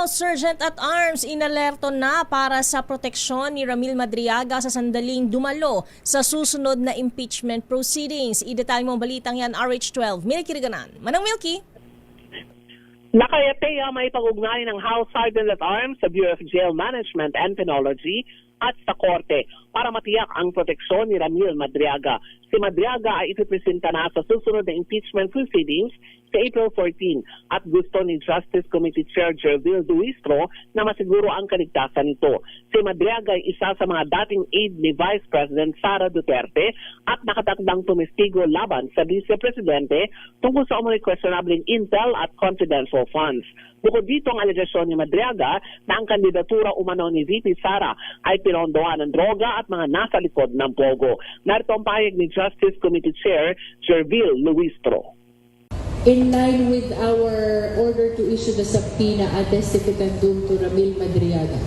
House Sergeant-at-Arms inalerto na para sa proteksyon ni Ramil Madriaga sa sandaling dumalo sa susunod na impeachment proceedings. Idetalye mo ang balitang yan, RH12. Milky Riganan. Manang Milky. Nakayateya may pag-ugnay ng House Sergeant-at-Arms sa Bureau of Jail Management and Penology at sa Korte para matiyak ang proteksyon ni Ramil Madriaga. Si Madriaga ay ipipresenta na sa susunod na impeachment proceedings sa April 14 at gusto ni Justice Committee Chair Jervil Duistro na masiguro ang kaligtasan nito. Si Madriaga ay isa sa mga dating aide ni Vice President Sara Duterte at nakatakdang tumistigo laban sa Vice Presidente tungkol sa umano'y questionabling intel at confidential funds. Bukod dito ang alegasyon ni Madriaga na ang kandidatura umano ni VP Sara ay pinondohan ng droga at mga nasa likod ng pogo. Narito ang pahayag ni Justice Committee Chair Jervil Luistro. In line with our order to issue the subpoena ad testificandum to Ramil Madriaga,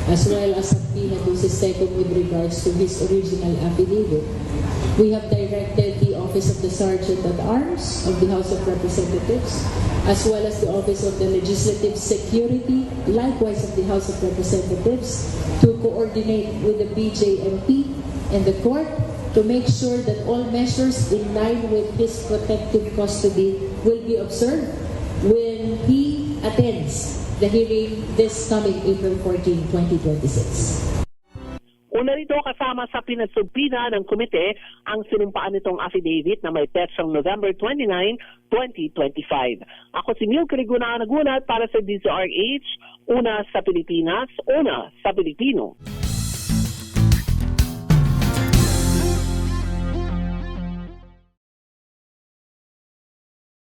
as well as subpoena to second with regards to his original affidavit, we have directed the Office of the Sergeant-at-Arms of the House of Representatives, as well as the Office of the Legislative Security, likewise of the House of Representatives, to coordinate with the BJMP and the Court to make sure that all measures in line with his protective custody will be observed when he attends the hearing this coming April 14, 2026. Una rito kasama sa pinagsubpina ng komite ang sinumpaan nitong affidavit na may petsang November 29, 2025. Ako si Milky Riganan nagulat para sa DZRH, una sa Pilipinas, una sa Pilipino.